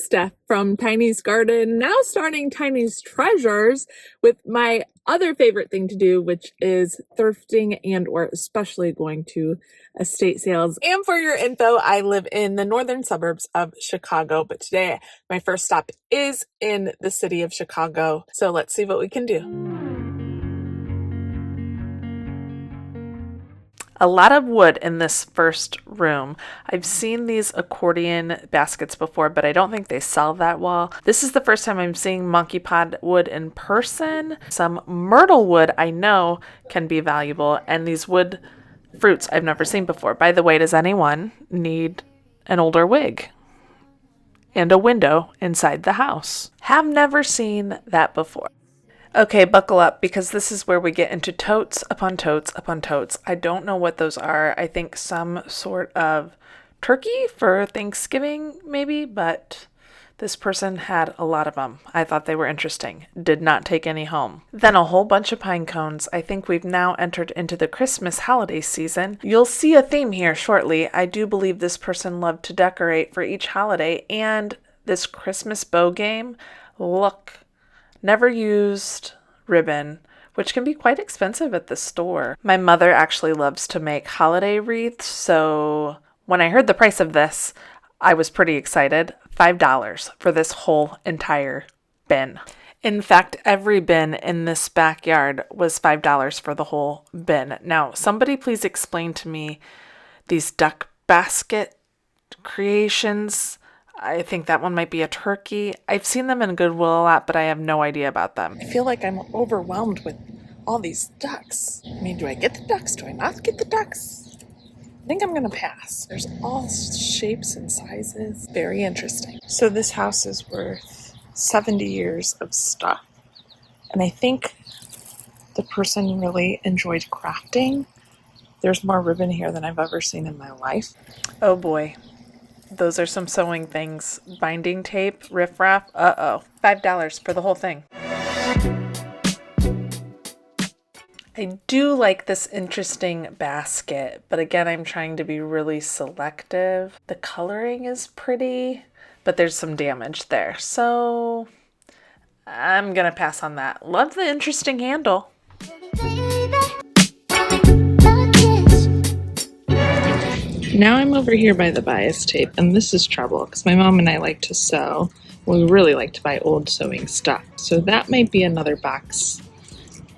Steph from Tiny's Garden, now starting Tiny's Treasures with my other favorite thing to do, which is thrifting and or especially going to estate sales. And for your info, I live in the northern suburbs of Chicago, but today my first stop is in the city of Chicago. So let's see what we can do. A lot of wood in this first room. I've seen these accordion baskets before, but I don't think they sell that well. This is the first time I'm seeing monkey pod wood in person. Some myrtle wood I know can be valuable, and these wood fruits I've never seen before. By the way, does anyone need an older wig and a window inside the house? Have never seen that before. Okay, buckle up, because this is where we get into totes upon totes upon totes. I don't know what those are. I think some sort of turkey for Thanksgiving, maybe, but this person had a lot of them. I thought they were interesting. Did not take any home. Then a whole bunch of pine cones. I think we've now entered into the Christmas holiday season. You'll see a theme here shortly. I do believe this person loved to decorate for each holiday, and this Christmas bow game, look. Never used ribbon, which can be quite expensive at the store. My mother actually loves to make holiday wreaths, so when I heard the price of this, I was pretty excited. $5 for this whole entire bin. In fact, every bin in this backyard was $5 for the whole bin. Now, somebody please explain to me these duck basket creations. I think that one might be a turkey. I've seen them in Goodwill a lot, but I have no idea about them. I feel like I'm overwhelmed with all these ducks. I mean, do I get the ducks? Do I not get the ducks? I think I'm going to pass. There's all shapes and sizes. Very interesting. So this house is worth 70 years of stuff. And I think the person really enjoyed crafting. There's more ribbon here than I've ever seen in my life. Oh boy. Those are some sewing things. Binding tape, riffraff. Uh-oh. $5 for the whole thing. I do like this interesting basket, but again, I'm trying to be really selective. The coloring is pretty, but there's some damage there. So I'm going to pass on that. Love the interesting handle. Now I'm over here by the bias tape, and this is trouble because my mom and I like to sew. We really like to buy old sewing stuff. So that might be another box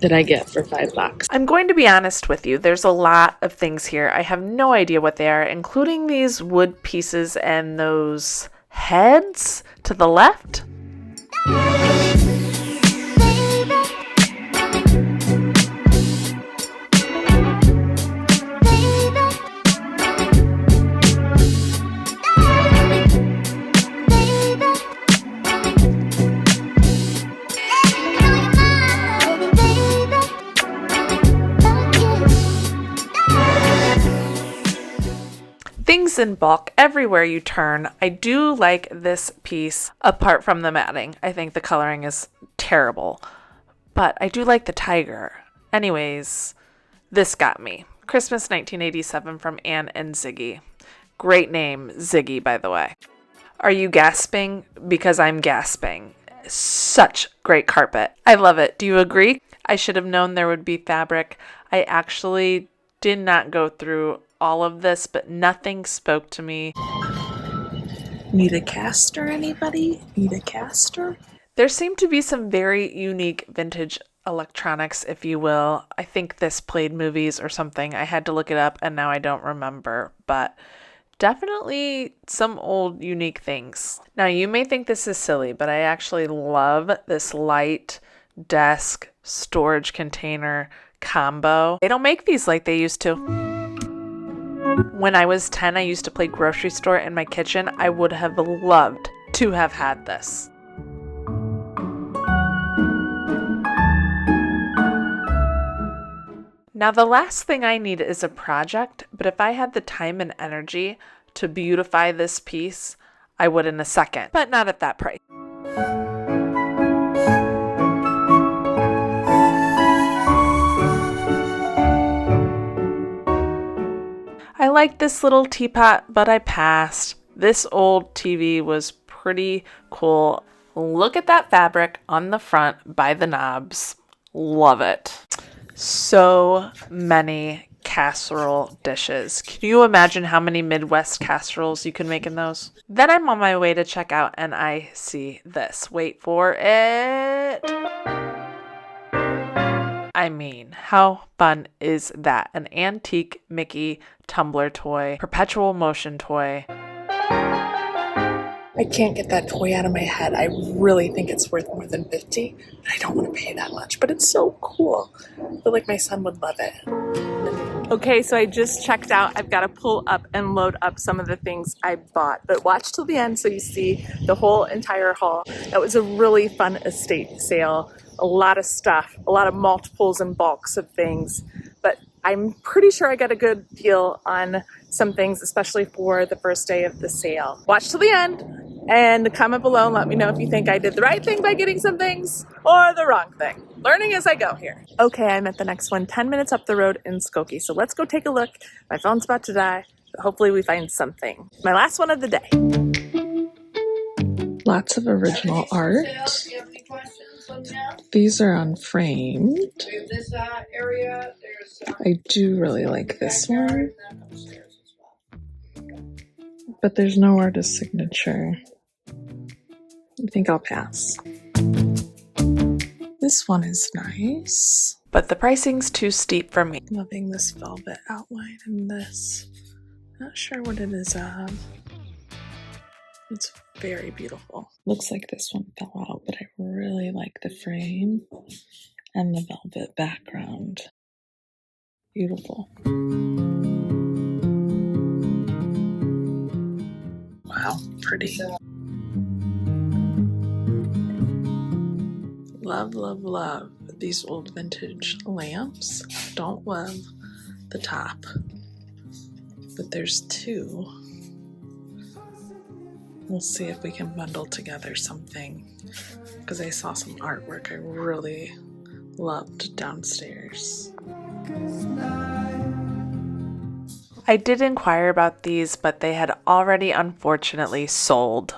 that I get for $5. I'm going to be honest with you. There's a lot of things here. I have no idea what they are, including these wood pieces and those heads to the left. Things in bulk everywhere you turn. I do like this piece apart from the matting. I think the coloring is terrible, but I do like the tiger. Anyways, this got me. Christmas 1987 from Anne and Ziggy. Great name, Ziggy, by the way. Are you gasping? Because I'm gasping. Such great carpet. I love it. Do you agree? I should have known there would be fabric. I actually did not go through all of this, but nothing spoke to me. Need a caster, anybody? Need a caster? There seemed to be some very unique vintage electronics, if you will. I think this played movies or something. I had to look it up and now I don't remember, but definitely some old unique things. Now you may think this is silly, but I actually love this light desk storage container combo. They don't make these like they used to. When I was 10, I used to play grocery store in my kitchen. I would have loved to have had this. Now, the last thing I need is a project, but if I had the time and energy to beautify this piece, I would in a second, but not at that price. I like this little teapot, but I passed. This old TV was pretty cool. Look at that fabric on the front by the knobs. Love it. So many casserole dishes. Can you imagine how many Midwest casseroles you can make in those? Then I'm on my way to check out and I see this. Wait for it. I mean, how fun is that? An antique Mickey tumbler toy, perpetual motion toy. I can't get that toy out of my head. I really think it's worth more than $50, but I don't want to pay that much, but it's so cool. I feel like my son would love it. Okay, so I just checked out. I've got to pull up and load up some of the things I bought, but watch till the end so you see the whole entire haul. That was a really fun estate sale. A lot of stuff, a lot of multiples and bulks of things, but I'm pretty sure I got a good deal on some things, especially for the first day of the sale. Watch till the end and comment below and let me know if you think I did the right thing by getting some things or the wrong thing. Learning as I go here. Okay, I'm at the next one, 10 minutes up the road in Skokie. So let's go take a look. My phone's about to die, but hopefully we find something. My last one of the day. Lots of original art. These are unframed. I do really like this one, but there's no artist signature. I think I'll pass. This one is nice, but the pricing's too steep for me. Loving this velvet outline and this. Not sure what it is of. It's very beautiful. Looks like this one fell out, but I really like the frame and the velvet background. Beautiful. Wow, pretty. Love, love, love these old vintage lamps. Don't love the top, but there's two. We'll see if we can bundle together something, because I saw some artwork I really loved downstairs. I did inquire about these, but they had already unfortunately sold.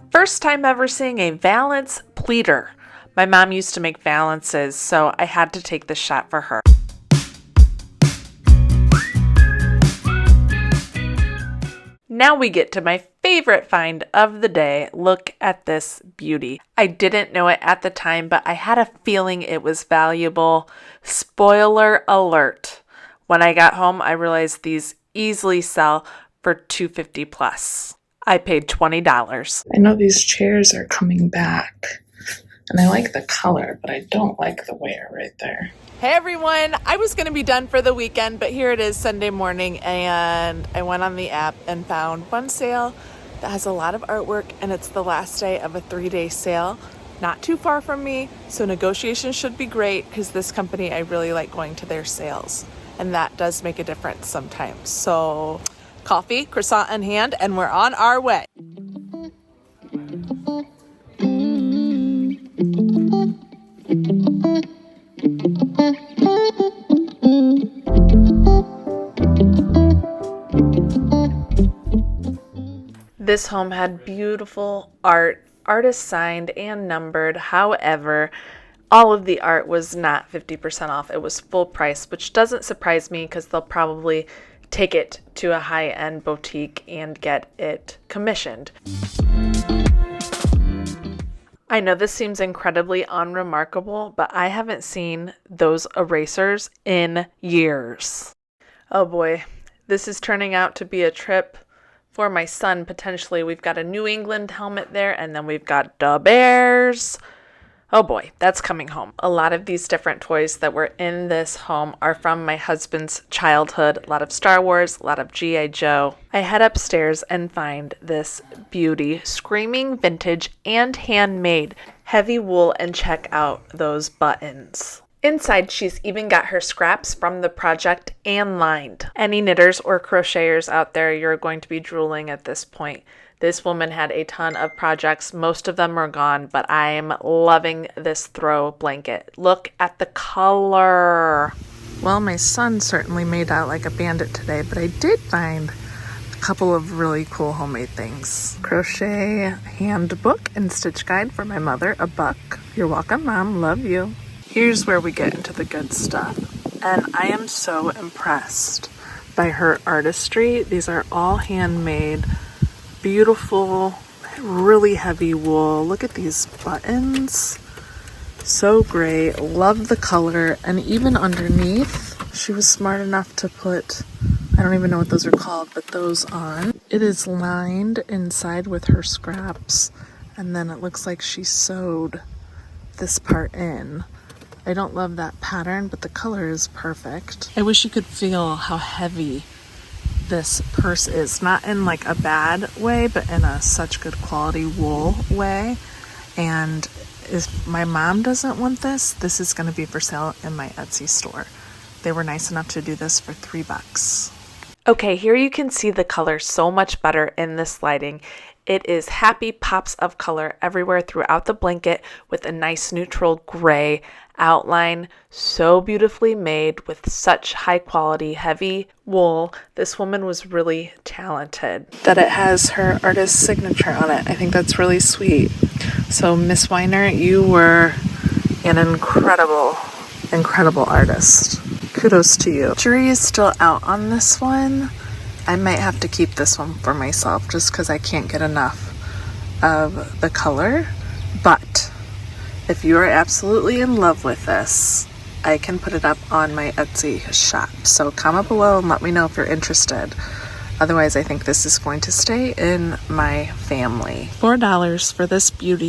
First time ever seeing a valance pleater. My mom used to make valances, so I had to take this shot for her. Now we get to my favorite find of the day. Look at this beauty. I didn't know it at the time, but I had a feeling it was valuable. Spoiler alert. When I got home, I realized these easily sell for $250 plus. I paid $20. I know these chairs are coming back, and I like the color, but I don't like the wear right there. Hey everyone, I was going to be done for the weekend, but here it is Sunday morning, and I went on the app and found one sale that has a lot of artwork, and it's the last day of a 3-day sale. Not too far from me, so negotiations should be great, because this company, I really like going to their sales, and that does make a difference sometimes. So coffee, croissant in hand, and we're on our way. This home had beautiful art, artist signed and numbered. However, all of the art was not 50% off. It was full price, which doesn't surprise me because they'll probably take it to a high-end boutique and get it commissioned. I know this seems incredibly unremarkable, but I haven't seen those erasers in years. Oh boy, this is turning out to be a trip for my son, potentially. We've got a New England helmet there, and then we've got the Bears. Oh boy, that's coming home. A lot of these different toys that were in this home are from my husband's childhood. A lot of Star Wars, a lot of G.I. Joe. I head upstairs and find this beauty, screaming vintage and handmade. Heavy wool, and check out those buttons. Inside, she's even got her scraps from the project and lined. Any knitters or crocheters out there, you're going to be drooling at this point. This woman had a ton of projects. Most of them are gone, but I'm loving this throw blanket. Look at the color. Well, my son certainly made out like a bandit today, but I did find a couple of really cool homemade things. Crochet handbook and stitch guide for my mother, $1. You're welcome, Mom. Love you. Here's where we get into the good stuff. And I am so impressed by her artistry. These are all handmade, beautiful, really heavy wool. Look at these buttons. So great. Love the color. And even underneath, she was smart enough to put, I don't even know what those are called, but those on. It is lined inside with her scraps. And then it looks like she sewed this part in. I don't love that pattern, but the color is perfect. I wish you could feel how heavy this purse is. Not in like a bad way, but in a such good quality wool way. And if my mom doesn't want this, this is going to be for sale in my Etsy store. They were nice enough to do this for $3. Okay, here you can see the color so much better in this lighting. It is happy pops of color everywhere throughout the blanket with a nice neutral gray outline. So beautifully made with such high quality, heavy wool. This woman was really talented. That it has her artist's signature on it. I think that's really sweet. So Miss Weiner, you were an incredible artist. Kudos to you. Jury is still out on this one. I might have to keep this one for myself just because I can't get enough of the color. But if you are absolutely in love with this, I can put it up on my Etsy shop. So comment below and let me know if you're interested. Otherwise, I think this is going to stay in my family. $4 for this beauty.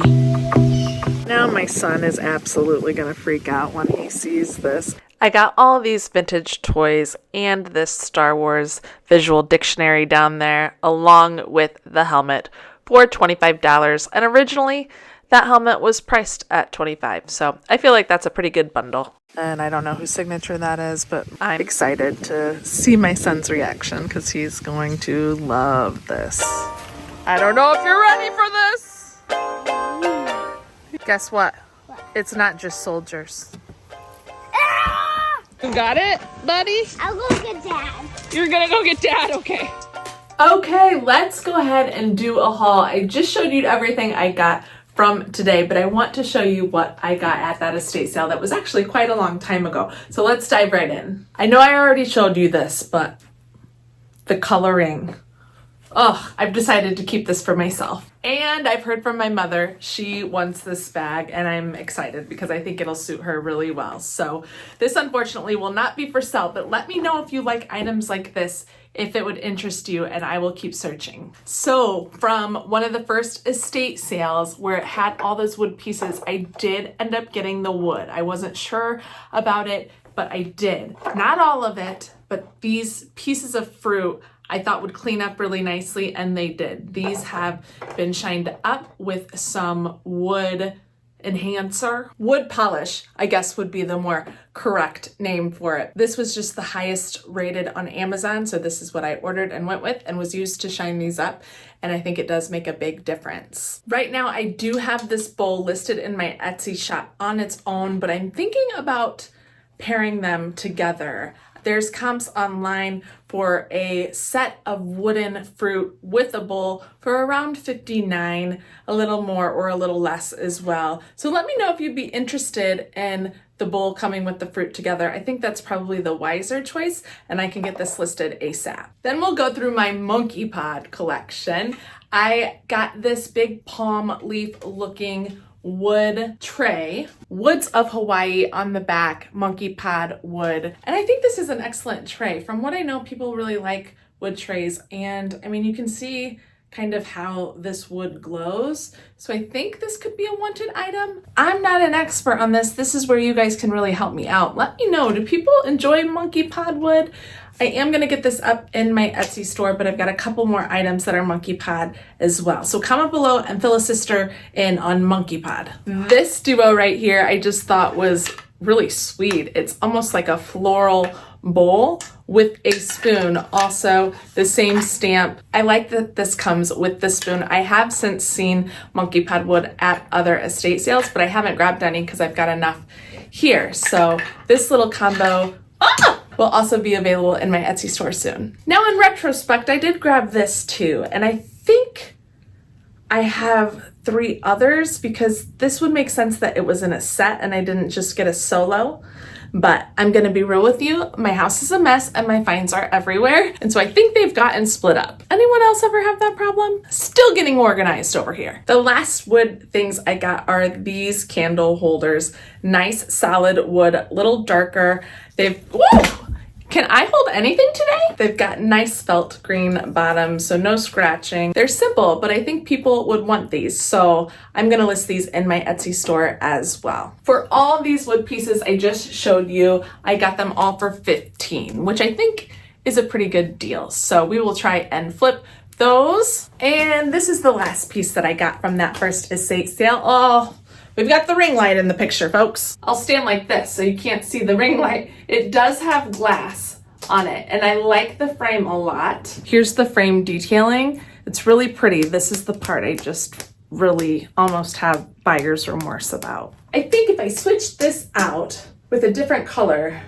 Now my son is absolutely going to freak out when he sees this. I got all these vintage toys and this Star Wars visual dictionary down there along with the helmet for $25. And originally that helmet was priced at $25. So I feel like that's a pretty good bundle. And I don't know whose signature that is, but I'm excited to see my son's reaction because he's going to love this. I don't know if you're ready for this. Guess what? It's not just soldiers. You got it, buddy? I'll go get Dad. You're gonna go get Dad, okay. Okay, let's go ahead and do a haul. I just showed you everything I got from today, but I want to show you what I got at that estate sale that was actually quite a long time ago. So let's dive right in. I know I already showed you this, but the coloring. Oh, I've decided to keep this for myself. And I've heard from my mother, she wants this bag, and I'm excited because I think it'll suit her really well. So this unfortunately will not be for sale, but let me know if you like items like this, if it would interest you, and I will keep searching. So from one of the first estate sales where it had all those wood pieces, I did end up getting the wood. I wasn't sure about it, but I did. Not all of it, but these pieces of fruit I thought would clean up really nicely, and they did. These have been shined up with some wood enhancer. Wood polish, I guess, would be the more correct name for it. This was just the highest rated on Amazon, so this is what I ordered and went with and was used to shine these up, and I think it does make a big difference. Right now, I do have this bowl listed in my Etsy shop on its own, but I'm thinking about pairing them together. There's comps online for a set of wooden fruit with a bowl for around $59, a little more or a little less as well. So let me know if you'd be interested in the bowl coming with the fruit together. I think that's probably the wiser choice, and I can get this listed ASAP. Then we'll go through my monkey pod collection. I got this big palm leaf looking wood tray, Woods of Hawaii on the back, monkey pod wood. And I think this is an excellent tray. From what I know, people really like wood trays. And I mean, you can see kind of how this wood glows. So I think this could be a wanted item. I'm not an expert on this. This is where you guys can really help me out. Let me know, do people enjoy monkey pod wood? I am gonna get this up in my Etsy store, but I've got a couple more items that are monkey pod as well. So comment below and fill a sister in on monkey pod. This duo right here, I just thought was really sweet. It's almost like a floral bowl with a spoon, also the same stamp. I like that this comes with the spoon. I have since seen monkey pod wood at other estate sales, but I haven't grabbed any because I've got enough here. So this little combo, will also be available in my Etsy store soon. Now in retrospect, I did grab this too, and I think I have 3 others because this would make sense that it was in a set and I didn't just get a solo. But I'm gonna be real with you, my house is a mess and my finds are everywhere. And so I think they've gotten split up. Anyone else ever have that problem? Still getting organized over here. The last wood things I got are these candle holders. Nice solid wood, little darker. Whoa! Can I hold anything today? They've got nice felt green bottoms, so no scratching. They're simple, but I think people would want these, so I'm gonna list these in my Etsy store as well. For all these wood pieces I just showed you, I got them all for $15, which I think is a pretty good deal. So we will try and flip those. And this is the last piece that I got from that first estate sale. Oh, we've got the ring light in the picture, folks. I'll stand like this so you can't see the ring light. It does have glass on it, and I like the frame a lot. Here's the frame detailing. It's really pretty. This is the part I just really almost have buyer's remorse about. I think if I switched this out with a different color,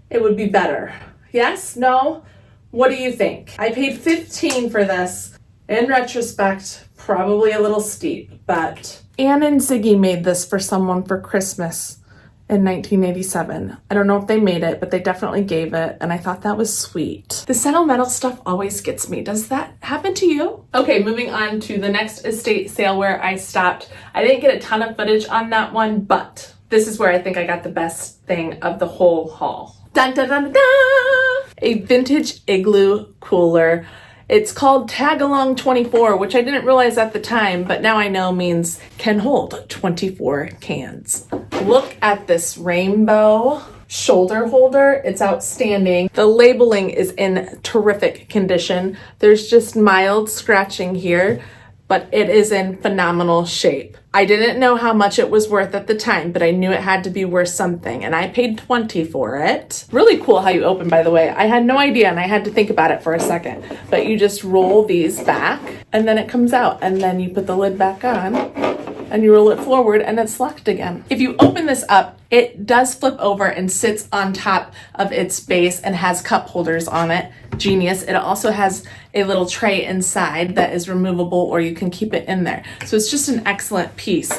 it would be better. Yes? No? What do you think? I paid $15 for this. In retrospect, probably a little steep, but Anne and Ziggy made this for someone for Christmas in 1987. I don't know if they made it, but they definitely gave it, and I thought that was sweet. The sentimental stuff always gets me. Does that happen to you? Okay, moving on to the next estate sale where I stopped. I didn't get a ton of footage on that one, but this is where I think I got the best thing of the whole haul. Dun dun dun dun! A vintage Igloo cooler. It's called Tag Along 24, which I didn't realize at the time, but now I know means can hold 24 cans. Look at this rainbow shoulder holder. It's outstanding. The labeling is in terrific condition. There's just mild scratching here, but it is in phenomenal shape. I didn't know how much it was worth at the time, but I knew it had to be worth something, and I paid $20 for it. Really cool how you open, by the way. I had no idea, and I had to think about it for a second. But you just roll these back, and then it comes out, and then you put the lid back on, and you roll it forward, and it's locked again. If you open this up, it does flip over and sits on top of its base and has cup holders on it. Genius. It also has a little tray inside that is removable, or you can keep it in there. So it's just an excellent piece.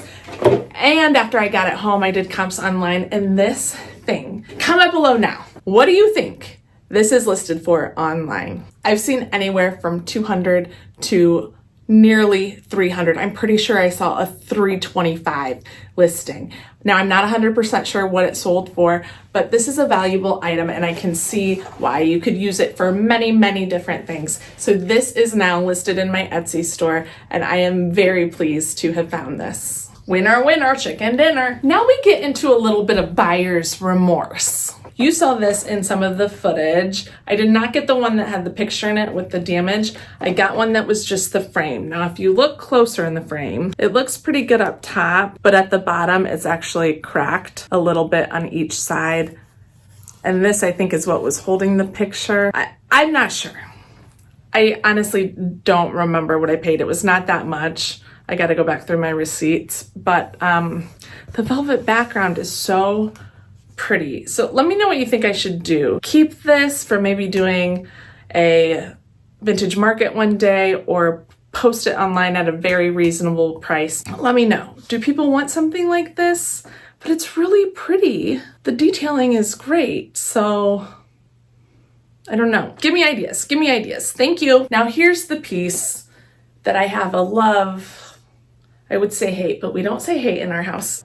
And after I got it home, I did comps online, and this thing, comment below now. What do you think this is listed for online? I've seen anywhere from 200 to nearly 300. I'm pretty sure I saw a 325 listing. Now I'm not 100% sure what it sold for, but this is a valuable item and I can see why you could use it for many, many different things. So this is now listed in my Etsy store and I am very pleased to have found this. Winner, winner, chicken dinner. Now we get into a little bit of buyer's remorse. You saw this in some of the footage. I did not get the one that had the picture in it with the damage. I got one that was just the frame. Now, if you look closer in the frame, it looks pretty good up top, but at the bottom, it's actually cracked a little bit on each side. And this, I think, is what was holding the picture. I'm not sure. I honestly don't remember what I paid. It was not that much. I got to go back through my receipts, but the velvet background is so pretty. So let me know what you think I should do. Keep this for maybe doing a vintage market one day or post it online at a very reasonable price. Let me know. Do people want something like this? But it's really pretty. The detailing is great. So I don't know. Give me ideas. Give me ideas. Thank you. Now here's the piece that I have a love, I would say hate, but we don't say hate in our house,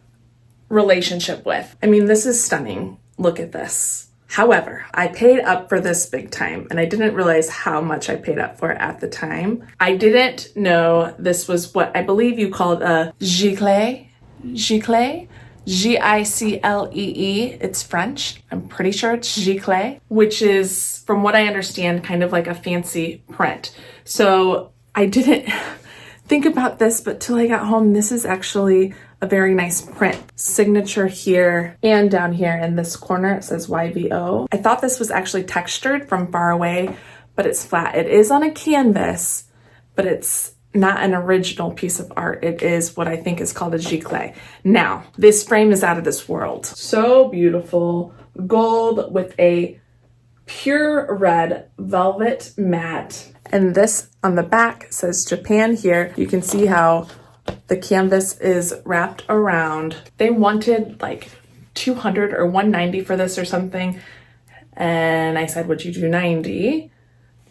relationship with. I mean, this is stunning. Look at this. However, I paid up for this big time and I didn't realize how much I paid up for it at the time. I didn't know this was what I believe you called a giclée. Giclée? G-I-C-L-E-E. It's French. I'm pretty sure it's giclée, which is, from what I understand, kind of like a fancy print. So I didn't think about this, but till I got home, this is actually a very nice print. Signature here and down here in this corner, it says YVO. I thought this was actually textured from far away, but it's flat. It is on a canvas, but it's not an original piece of art. It is what I think is called a giclée. Now, this frame is out of this world. So beautiful. Gold with a pure red velvet matte. And this on the back says Japan here. You can see how the canvas is wrapped around. They wanted like 200 or 190 for this or something. And I said, would you do 90?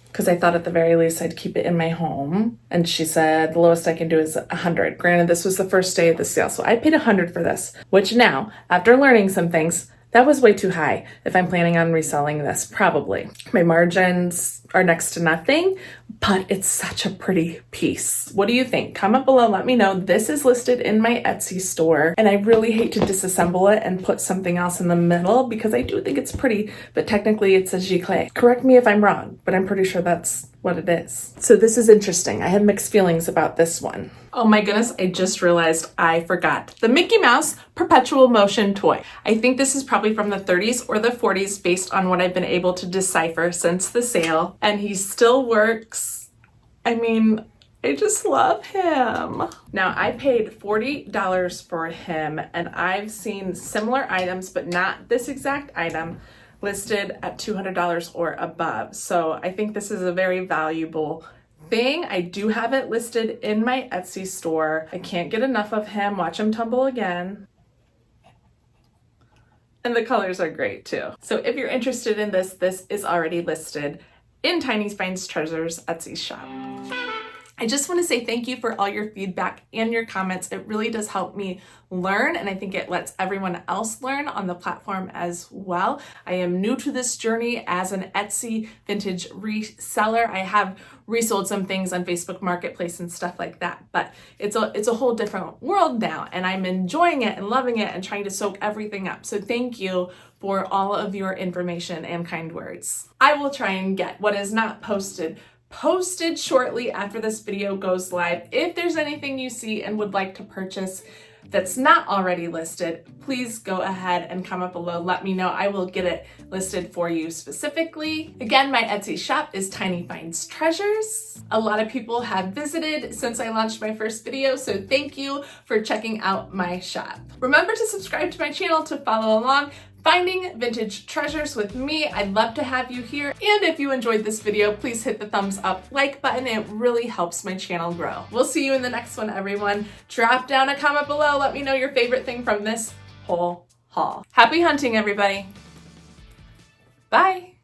Because I thought at the very least I'd keep it in my home. And she said, the lowest I can do is 100. Granted, this was the first day of the sale, so I paid 100 for this, which now, after learning some things, that was way too high if I'm planning on reselling this, probably. My margins are next to nothing, but it's such a pretty piece. What do you think? Comment below, let me know. This is listed in my Etsy store, and I really hate to disassemble it and put something else in the middle because I do think it's pretty, but technically it's a giclée. Correct me if I'm wrong, but I'm pretty sure that's what it is. So this is interesting. I have mixed feelings about this one. Oh my goodness, I just realized I forgot. The Mickey Mouse perpetual motion toy. I think this is probably from the 30s or the 40s based on what I've been able to decipher since the sale. And he still works. I mean, I just love him. Now I paid $40 for him and I've seen similar items, but not this exact item, listed at $200 or above. So I think this is a very valuable thing. I do have it listed in my Etsy store. I can't get enough of him. Watch him tumble again. And the colors are great too. So if you're interested in this, this is already listed in Tiny Finds Treasures Etsy shop. I just want to say thank you for all your feedback and your comments. It really does help me learn, and I think it lets everyone else learn on the platform as well. I am new to this journey as an Etsy vintage reseller. I have resold some things on Facebook Marketplace and stuff like that, but it's a whole different world now, and I'm enjoying it and loving it and trying to soak everything up. So thank you for all of your information and kind words. I will try and get what is not posted shortly after this video goes live. If there's anything you see and would like to purchase that's not already listed, please go ahead and comment below. Let me know. I will get it listed for you specifically. Again, my Etsy shop is Tiny Finds Treasures. A lot of people have visited since I launched my first video, so thank you for checking out my shop. Remember to subscribe to my channel to follow along finding vintage treasures with me. I'd love to have you here. And if you enjoyed this video, please hit the thumbs up like button. It really helps my channel grow. We'll see you in the next one, everyone. Drop down a comment below. Let me know your favorite thing from this whole haul. Happy hunting, everybody. Bye.